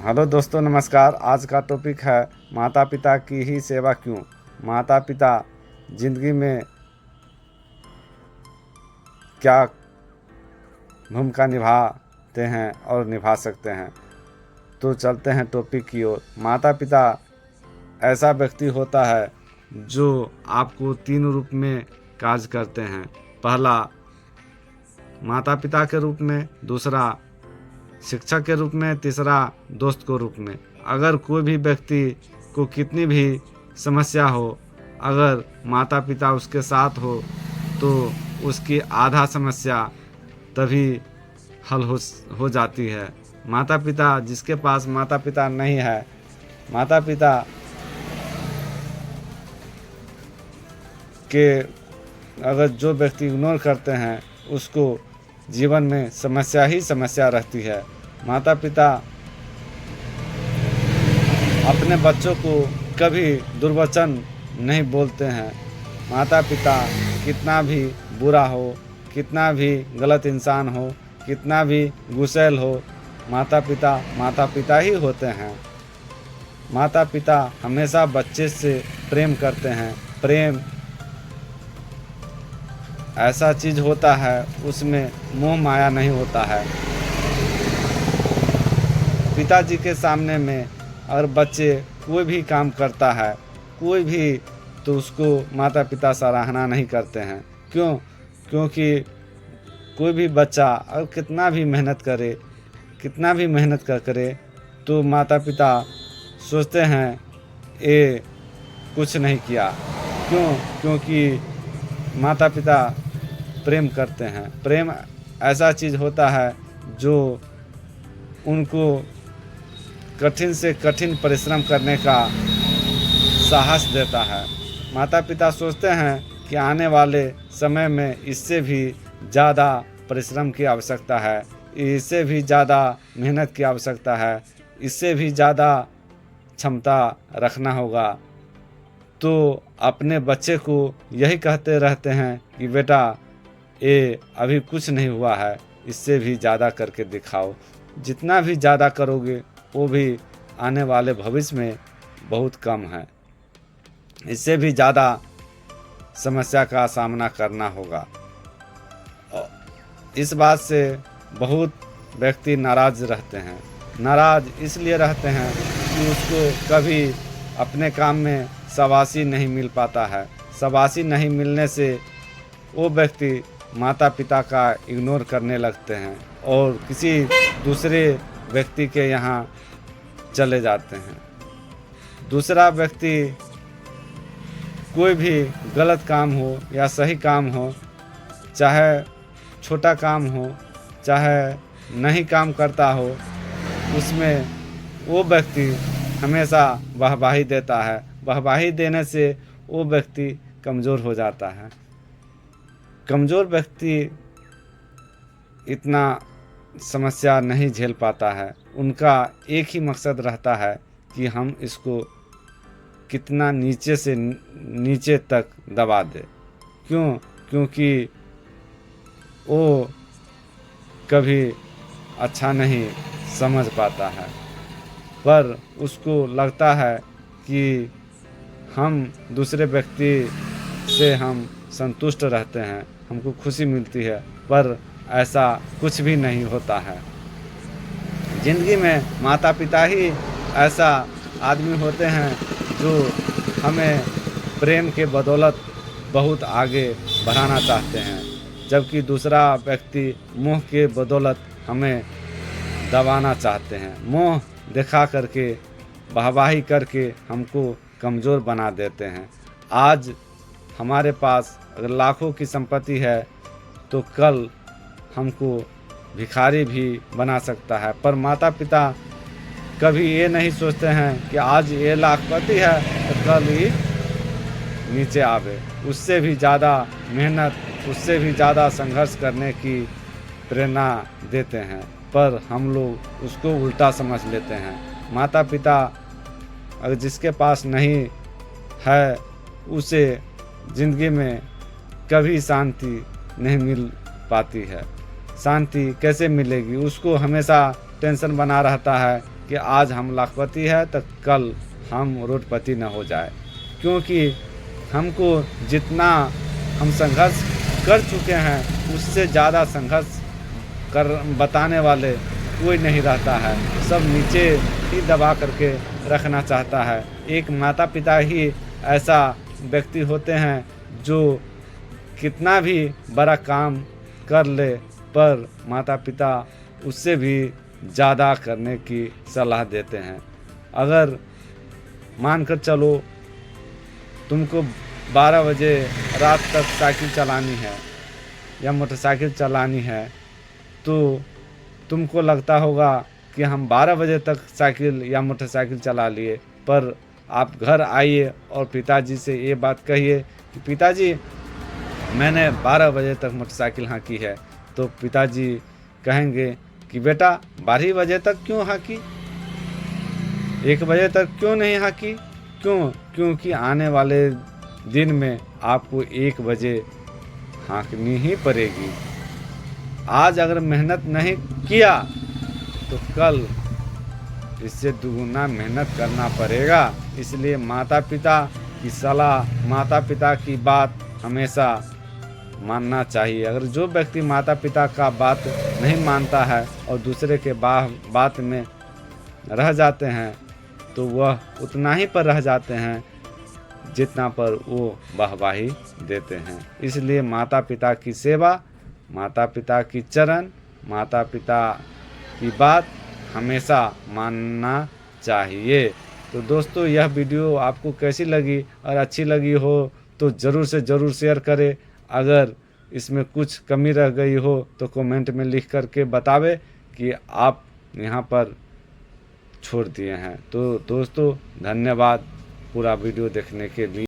Hello दोस्तों, नमस्कार। आज का टॉपिक है माता पिता की ही सेवा क्यों। माता पिता ज़िंदगी में क्या भूमिका निभाते हैं और निभा सकते हैं। तो चलते हैं टॉपिक की ओर। माता पिता ऐसा व्यक्ति होता है जो आपको तीन रूप में कार्य करते हैं। पहला माता पिता के रूप में, दूसरा शिक्षक के रूप में, तीसरा दोस्त के रूप में। अगर कोई भी व्यक्ति को कितनी भी समस्या हो, अगर माता पिता उसके साथ हो तो उसकी आधा समस्या तभी हल हो जाती है। माता पिता, जिसके पास माता पिता नहीं है, माता पिता के अगर जो व्यक्ति इग्नोर करते हैं उसको जीवन में समस्या ही समस्या रहती है। माता पिता अपने बच्चों को कभी दुर्वचन नहीं बोलते हैं। माता पिता कितना भी बुरा हो, कितना भी गलत इंसान हो, कितना भी गुस्सैल हो, माता पिता ही होते हैं। माता पिता हमेशा बच्चे से प्रेम करते हैं। प्रेम ऐसा चीज़ होता है, उसमें मोह माया नहीं होता है। पिताजी के सामने में अगर बच्चे कोई भी काम करता है, कोई भी, तो उसको माता पिता सराहना नहीं करते हैं। क्यों? क्योंकि कोई भी बच्चा अगर कितना भी मेहनत करे तो माता पिता सोचते हैं ये कुछ नहीं किया। क्यों? क्योंकि माता पिता प्रेम करते हैं। प्रेम ऐसा चीज़ होता है जो उनको कठिन से कठिन परिश्रम करने का साहस देता है। माता पिता सोचते हैं कि आने वाले समय में इससे भी ज़्यादा परिश्रम की आवश्यकता है, इससे भी ज़्यादा मेहनत की आवश्यकता है, इससे भी ज़्यादा क्षमता रखना होगा। तो अपने बच्चे को यही कहते रहते हैं कि बेटा ये अभी कुछ नहीं हुआ है, इससे भी ज़्यादा करके दिखाओ। जितना भी ज़्यादा करोगे वो भी आने वाले भविष्य में बहुत कम है, इससे भी ज़्यादा समस्या का सामना करना होगा। इस बात से बहुत व्यक्ति नाराज़ रहते हैं। नाराज़ इसलिए रहते हैं कि उसको कभी अपने काम में शाबाशी नहीं मिल पाता है। शाबाशी नहीं मिलने से वो व्यक्ति माता पिता का इग्नोर करने लगते हैं और किसी दूसरे व्यक्ति के यहाँ चले जाते हैं। दूसरा व्यक्ति कोई भी गलत काम हो या सही काम हो, चाहे छोटा काम हो, चाहे नहीं काम करता हो, उसमें वो व्यक्ति हमेशा वाहवाही देता है। वाहवाही देने से वो व्यक्ति कमज़ोर हो जाता है। कमज़ोर व्यक्ति इतना समस्या नहीं झेल पाता है। उनका एक ही मकसद रहता है कि हम इसको कितना नीचे से नीचे तक दबा दे। क्यों? क्योंकि वो कभी अच्छा नहीं समझ पाता है, पर उसको लगता है कि हम दूसरे व्यक्ति से हम संतुष्ट रहते हैं, हमको खुशी मिलती है, पर ऐसा कुछ भी नहीं होता है। ज़िंदगी में माता पिता ही ऐसा आदमी होते हैं जो हमें प्रेम के बदौलत बहुत आगे बढ़ाना चाहते हैं, जबकि दूसरा व्यक्ति मोह के बदौलत हमें दबाना चाहते हैं। मोह दिखा करके, वाहवाही करके हमको कमज़ोर बना देते हैं। आज हमारे पास अगर लाखों की संपत्ति है तो कल हमको भिखारी भी बना सकता है, पर माता पिता कभी ये नहीं सोचते हैं कि आज ये लाखपति है तो कल ही नीचे आवे। उससे भी ज़्यादा मेहनत, उससे भी ज़्यादा संघर्ष करने की प्रेरणा देते हैं, पर हम लोग उसको उल्टा समझ लेते हैं। माता पिता अगर जिसके पास नहीं है उसे ज़िंदगी में कभी शांति नहीं मिल पाती है। शांति कैसे मिलेगी? उसको हमेशा टेंशन बना रहता है कि आज हम लाखपति है तो कल हम रोडपति न हो जाए, क्योंकि हमको जितना हम संघर्ष कर चुके हैं उससे ज़्यादा संघर्ष कर बताने वाले कोई नहीं रहता है। सब नीचे ही दबा करके रखना चाहता है। एक माता पिता ही ऐसा व्यक्ति होते हैं जो कितना भी बड़ा काम कर ले पर माता पिता उससे भी ज़्यादा करने की सलाह देते हैं। अगर मानकर चलो तुमको 12 बजे रात तक साइकिल चलानी है या मोटरसाइकिल चलानी है, तो तुमको लगता होगा कि हम 12 बजे तक साइकिल या मोटरसाइकिल चला लिए, पर आप घर आइए और पिताजी से ये बात कहिए कि पिताजी मैंने 12 बजे तक मोटरसाइकिल हाँकी है, तो पिताजी कहेंगे कि बेटा 12 बजे तक क्यों हाँकी, 1 बजे तक क्यों नहीं हाँकी? क्योंकि आने वाले दिन में आपको 1 बजे हाँकनी ही पड़ेगी। आज अगर मेहनत नहीं किया तो कल इससे दुगुना मेहनत करना पड़ेगा। इसलिए माता पिता की सलाह, माता पिता की बात हमेशा मानना चाहिए। अगर जो व्यक्ति माता पिता का बात नहीं मानता है और दूसरे के बात में रह जाते हैं तो वह उतना ही पर रह जाते हैं जितना पर वो वाहवाही देते हैं। इसलिए माता पिता की सेवा, माता पिता की चरण, माता पिता की बात हमेशा मानना चाहिए। तो दोस्तों यह वीडियो आपको कैसी लगी और अच्छी लगी हो तो ज़रूर से ज़रूर शेयर करें। अगर इसमें कुछ कमी रह गई हो तो कमेंट में लिख करके बतावे कि आप यहाँ पर छोड़ दिए हैं। तो दोस्तों धन्यवाद पूरा वीडियो देखने के लिए।